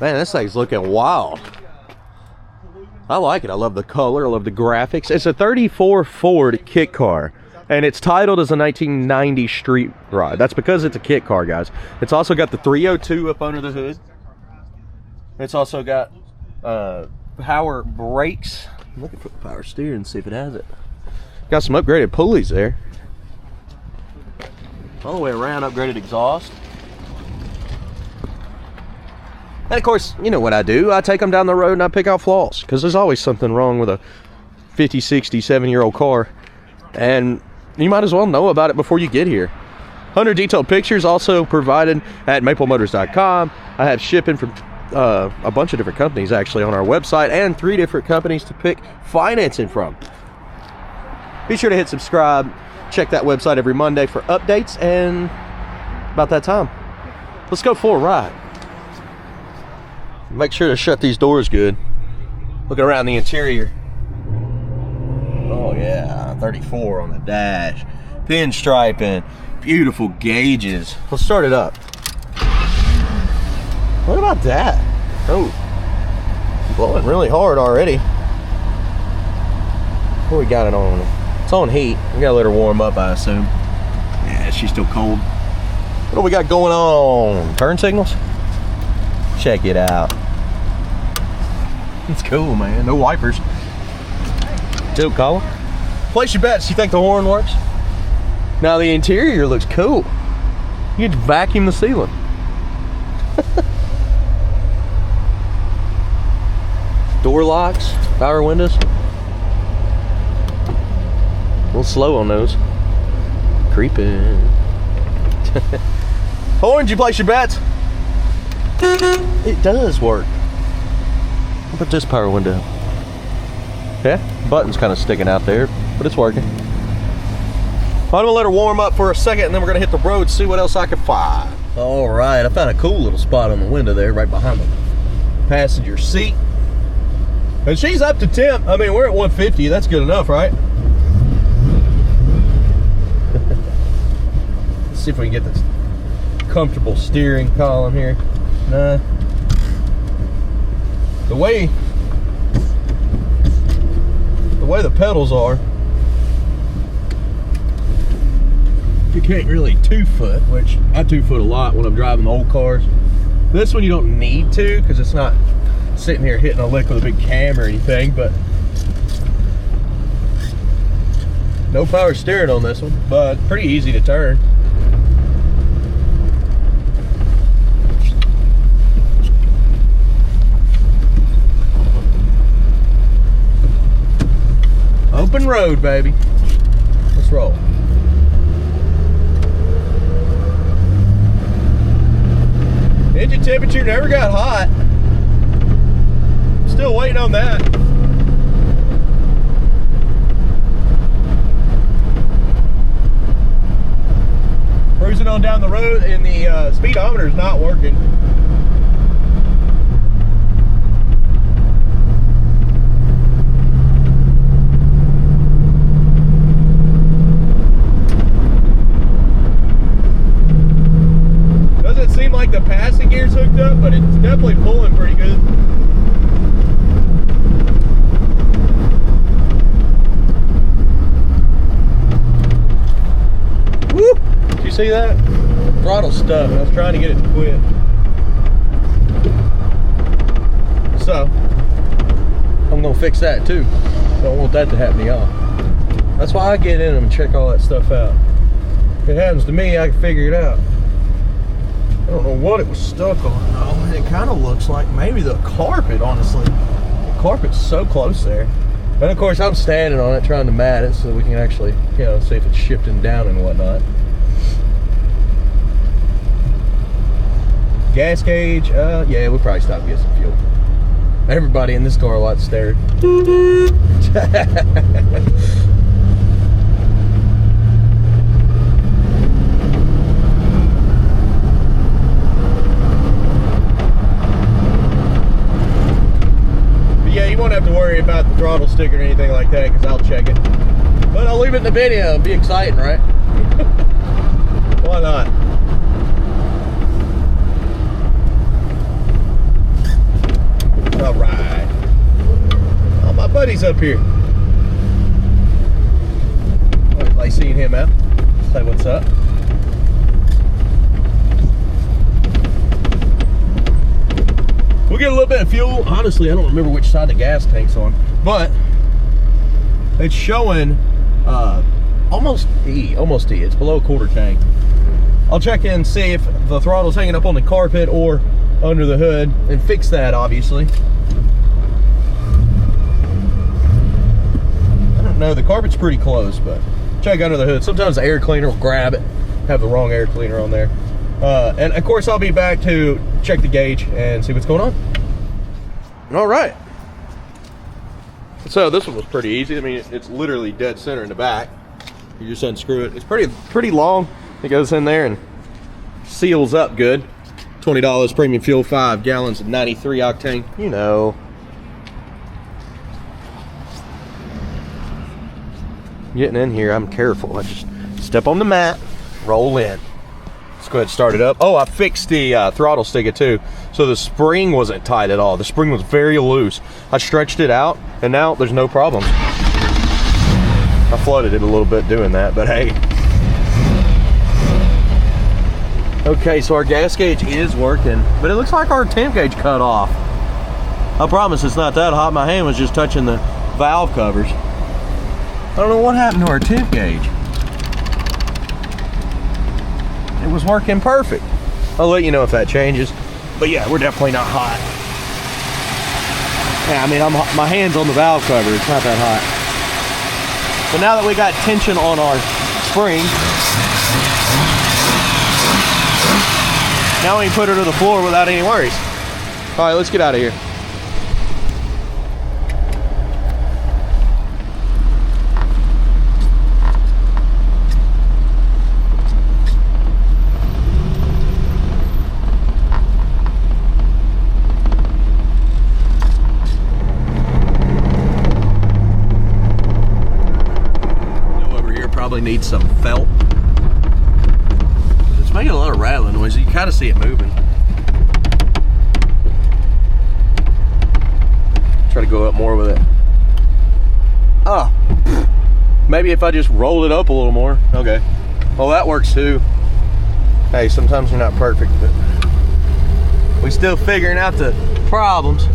Man, this thing's looking wild. I like it. I love the color. I love the graphics. It's a 34 Ford kit car, and it's titled as a 1990 street ride. That's because it's a kit car, guys. It's also got the 302 up under the hood. It's also got power brakes. I'm looking for the power steering, see if it has it. Got some upgraded pulleys there. All the way around, upgraded exhaust. And of course, you know what I do. I take them down the road and I pick out flaws, because there's always something wrong with a 50, 60, 7-year-old car. And you might as well know about it before you get here. 100 detailed pictures also provided at maplemotors.com. I have shipping from a bunch of different companies actually on our website, and 3 different companies to pick financing from. Be sure to hit subscribe. Check that website every Monday for updates, and about that time, let's go for a ride. Make sure to shut these doors good. Looking around the interior. Oh yeah, 34 on the dash. Pinstriping, beautiful gauges. Let's start it up. What about that? Oh, blowing really hard already. What we got it on? It's on heat. We gotta let her warm up, I assume. Yeah, she's still cold. What do we got going on? Turn signals? Check it out. It's cool, man. No wipers. Tilt column. Place your bets. You think the horn works? Now the interior looks cool. You could vacuum the ceiling. Door locks, power windows. A little slow on those. Creeping. Horn, did you place your bets? It does work. How about this power window? Yeah, button's kind of sticking out there, but it's working. I'm gonna let her warm up for a second, and then we're gonna hit the road, see what else I can find. All right, I found a cool little spot on the window there, right behind the passenger seat. And she's up to temp. I mean, we're at 150. That's good enough, right? Let's see if we can get this comfortable steering column here. Nah. The way the pedals are, you can't really 2-foot, which I 2-foot a lot when I'm driving the old cars. This one you don't need to, because it's not sitting here hitting a lick with a big cam or anything, but no power steering on this one, but pretty easy to turn. Open road, baby. Let's roll. Engine temperature never got hot. Still waiting on that. Cruising on down the road, and the speedometer is not working. Doesn't seem like the passing gear's hooked up, but it's definitely pulling pretty good. Woo! Did you see that? Throttle stuck. I was trying to get it to quit. So, I'm gonna fix that too. Don't want that to happen to y'all. That's why I get in them and check all that stuff out. If it happens to me, I can figure it out. I don't know what it was stuck on. Oh, it kind of looks like maybe the carpet, honestly. The carpet's so close there. And of course, I'm standing on it trying to mat it so we can actually, you know, see if it's shifting down and whatnot. Gas gauge, yeah, we'll probably stop and get some fuel. Everybody in this car lot stared. Yeah, you won't have to worry about the throttle stick or anything like that, because I'll check it. But I'll leave it in the video. It'll be exciting, right? Why not? up here. Always like seeing him out. Say what's up. We'll get a little bit of fuel. Honestly, I don't remember which side the gas tank's on, but it's showing almost E. It's below a quarter tank. I'll check in and see if the throttle's hanging up on the carpet or under the hood and fix that, obviously. I don't know, the carpet's pretty close, but check under the hood. Sometimes the air cleaner will grab it, have the wrong air cleaner on there. And of course, I'll be back to check the gauge and see what's going on. All right. So this one was pretty easy. I mean, it's literally dead center in the back. You just unscrew it. It's pretty long. It goes in there and seals up good. $20 premium fuel, 5 gallons of 93 octane. You know. Getting in here, I'm careful. I just step on the mat, roll in. Let's go ahead and start it up. Oh, I fixed the throttle sticker too. So the spring wasn't tight at all. The spring was very loose. I stretched it out and now there's no problem. I flooded it a little bit doing that, but hey. Okay, so our gas gauge is working, but it looks like our temp gauge cut off. I promise it's not that hot. My hand was just touching the valve covers. I don't know what happened to our temp gauge. It was working perfect. I'll let you know if that changes. But yeah, we're definitely not hot. Yeah, I mean, my hand's on the valve cover. It's not that hot. But now that we got tension on our spring, now we can put her to the floor without any worries. All right, let's get out of here. Probably need some felt. It's making a lot of rattling noise. You can kind of see it moving. Try to go up more with it. Oh, maybe if I just roll it up a little more. Okay. Well, that works too. Hey, sometimes you're not perfect, but we're still figuring out the problems.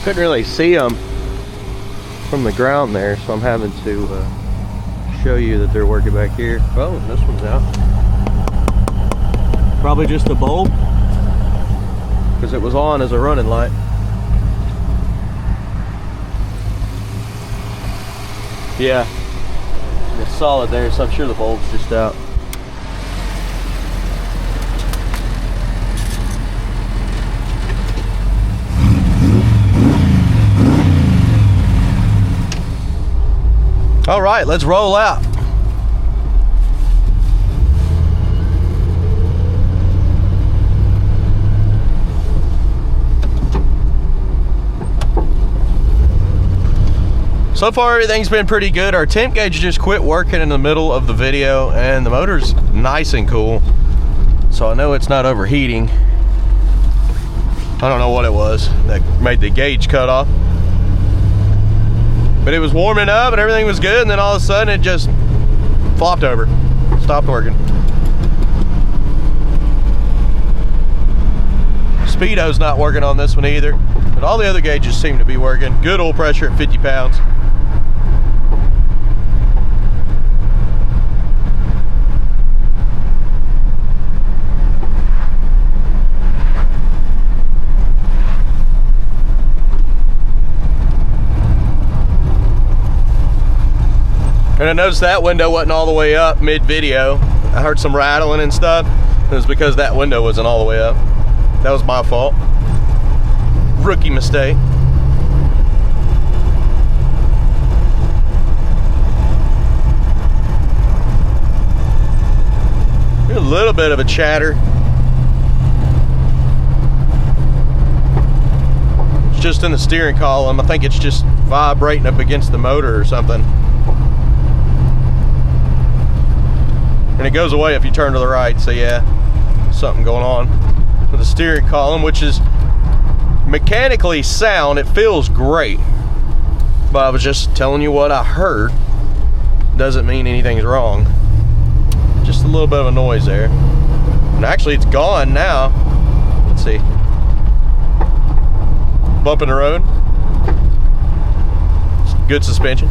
Couldn't really see them from the ground there, so I'm having to show you that they're working back here. Oh, this one's out. Probably just the bulb, because it was on as a running light. Yeah, it's solid there, so I'm sure the bulb's just out. All right, let's roll out. So far, everything's been pretty good. Our temp gauge just quit working in the middle of the video, and the motor's nice and cool, so I know it's not overheating. I don't know what it was that made the gauge cut off, but it was warming up and everything was good, and then all of a sudden it just flopped over, stopped working. Speedo's not working on this one either, but all the other gauges seem to be working. Good oil pressure at 50 pounds. And I noticed that window wasn't all the way up mid-video. I heard some rattling and stuff. It was because that window wasn't all the way up. That was my fault. Rookie mistake. A little bit of a chatter. It's just in the steering column. I think it's just vibrating up against the motor or something. And it goes away if you turn to the right, so yeah, something going on with the steering column, which is mechanically sound. It feels great, but I was just telling you what I heard. Doesn't mean anything's wrong. Just a little bit of a noise there. And actually it's gone now. Let's see. Bump in the road. Good suspension.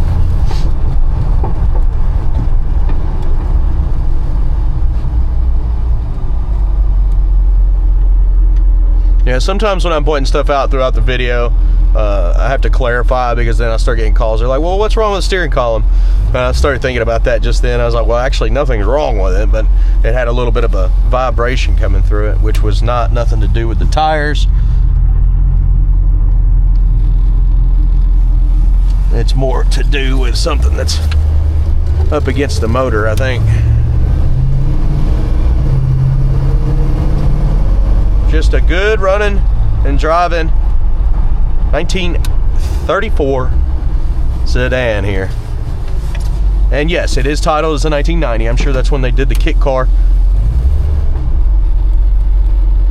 Yeah, sometimes when I'm pointing stuff out throughout the video, I have to clarify, because then I start getting calls. They're like, well, what's wrong with the steering column? And I started thinking about that just then. I was like, well, actually, nothing's wrong with it, but it had a little bit of a vibration coming through it, which was nothing to do with the tires. It's more to do with something that's up against the motor, I think. Just a good running and driving 1934 sedan here. And yes, it is titled as a 1990. I'm sure that's when they did the kit car,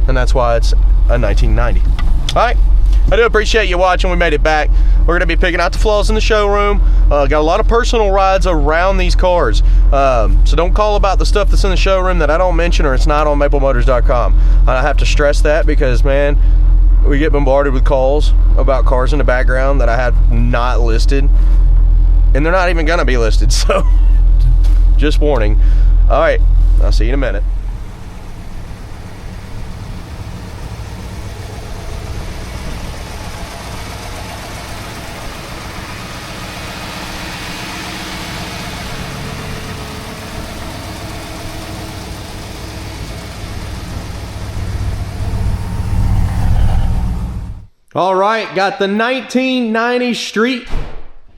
and that's why it's a 1990. All right, I do appreciate you watching. We made it back. We're gonna be picking out the flaws in the showroom. Got a lot of personal rides around these cars, so don't call about the stuff that's in the showroom that I don't mention, or it's not on maplemotors.com. I have to stress that, because man, we get bombarded with calls about cars in the background that I have not listed, and they're not even gonna be listed, so just warning. All right, I'll see you in a minute. All right, got the 1990 street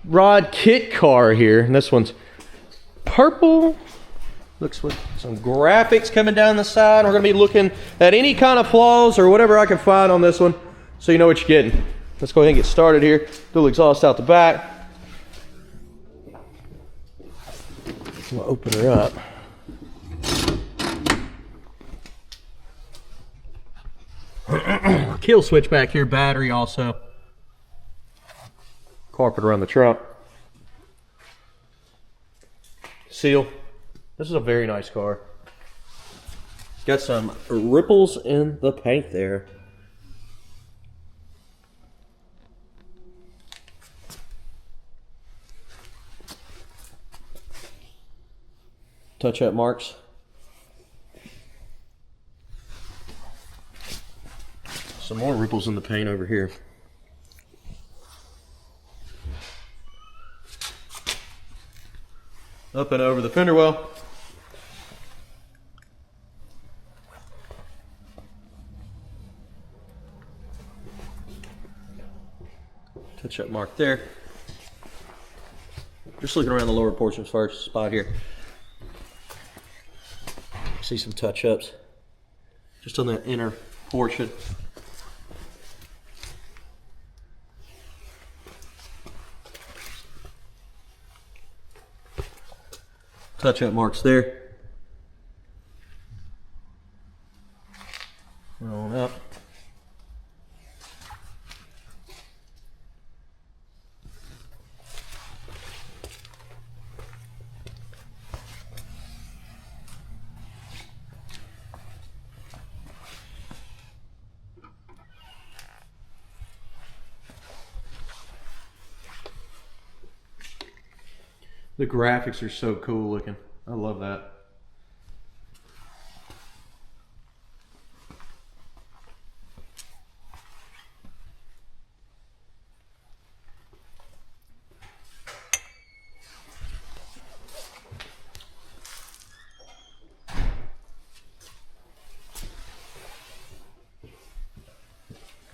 rod kit car here, and this one's purple. Looks with some graphics coming down the side. We're gonna be looking at any kind of flaws or whatever I can find on this one, so you know what you're getting. Let's go ahead and get started here. Dual exhaust out the back. We'll open her up. Kill switch back here, battery also. Carpet around the trunk. Seal. This is a very nice car. Got some ripples in the paint there. touch-up marks. Some more ripples in the paint over here. Up and over the fender well. Touch-up mark there. Just looking around the lower portions first, spot here. See some touch-ups just on that inner portion. Touch-up marks there. Roll up. The graphics are so cool looking. I love that.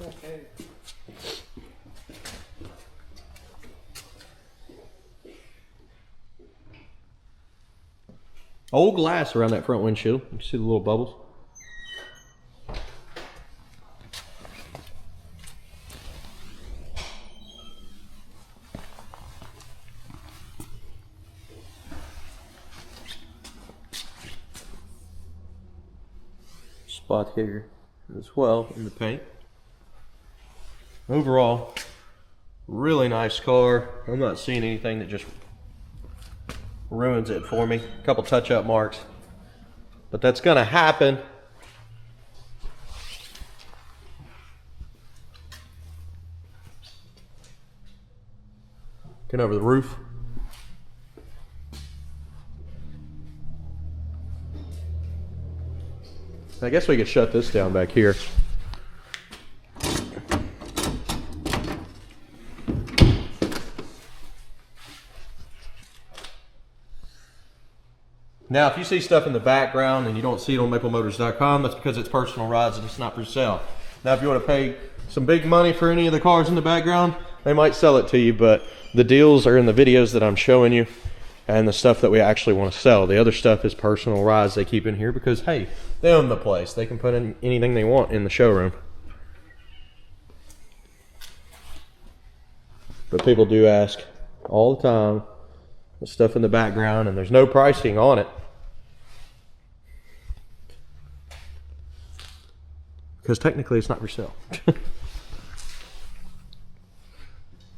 Okay. Old glass around that front windshield. You can see the little bubbles. Spot here as well in the paint. Overall, really nice car. I'm not seeing anything that just ruins it for me. A couple touch-up marks, but that's gonna happen. Get over the roof. I guess we could shut this down back here. Now, if you see stuff in the background and you don't see it on maplemotors.com, that's because it's personal rides and it's not for sale. Now, if you want to pay some big money for any of the cars in the background, they might sell it to you, but the deals are in the videos that I'm showing you and the stuff that we actually want to sell. The other stuff is personal rides they keep in here because, hey, they own the place. They can put in anything they want in the showroom. But people do ask all the time, the stuff in the background, and there's no pricing on it. Because technically it's not for sale.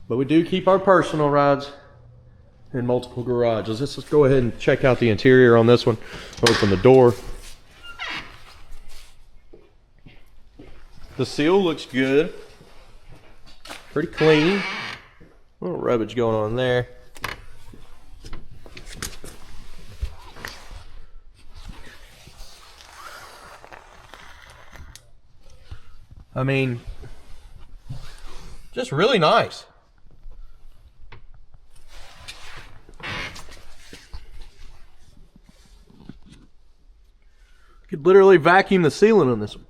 But we do keep our personal rides in multiple garages. Let's just go ahead and check out the interior on this one. Open the door. The seal looks good. Pretty clean. A little rubbish going on there. I mean, just really nice. Could literally vacuum the ceiling on this one.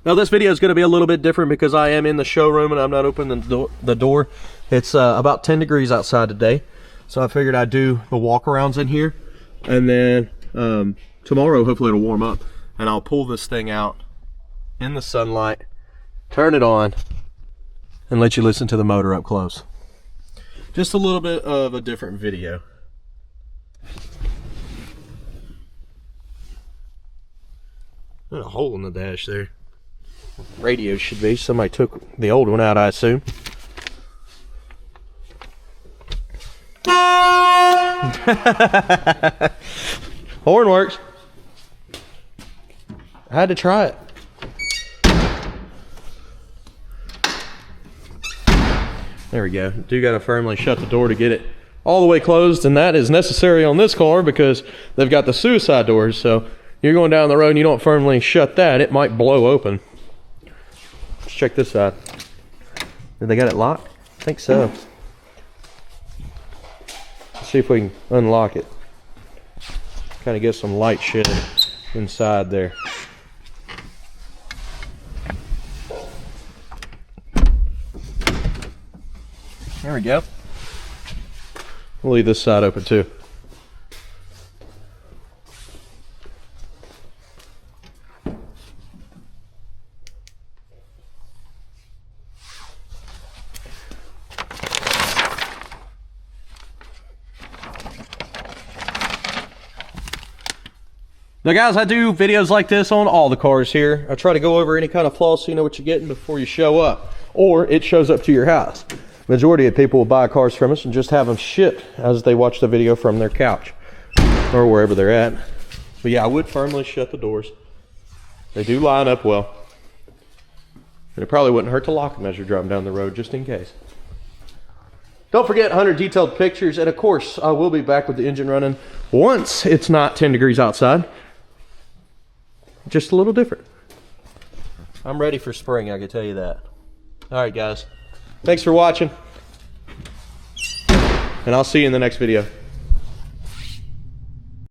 Now this video is going to be a little bit different because I am in the showroom and I'm not opening the door. It's about 10 degrees outside today, so I figured I'd do the walkarounds in here, and then tomorrow hopefully it'll warm up and I'll pull this thing out in the sunlight, turn it on, and let you listen to the motor up close. Just a little bit of a different video. There's a hole in the dash there. Radio should be. Somebody took the old one out, I assume. Horn works. I had to try it. There we go. Do got to firmly shut the door to get it all the way closed, and that is necessary on this car because they've got the suicide doors. So you're going down the road and you don't firmly shut that, it might blow open. Let's check this side. Did they got it locked? I think so. Let's see if we can unlock it. Kind of get some light shit inside there. There we go. We'll leave this side open too. Now guys, I do videos like this on all the cars here. I try to go over any kind of flaws so you know what you're getting before you show up, or it shows up to your house. Majority of people will buy cars from us and just have them shipped as they watch the video from their couch or wherever they're at. But yeah, I would firmly shut the doors. They do line up well. And it probably wouldn't hurt to lock them as you're driving down the road, just in case. Don't forget 100 detailed pictures, and of course I will be back with the engine running once it's not 10 degrees outside. Just a little different. I'm ready for spring, I can tell you that. Alright guys, thanks for watching, and I'll see you in the next video.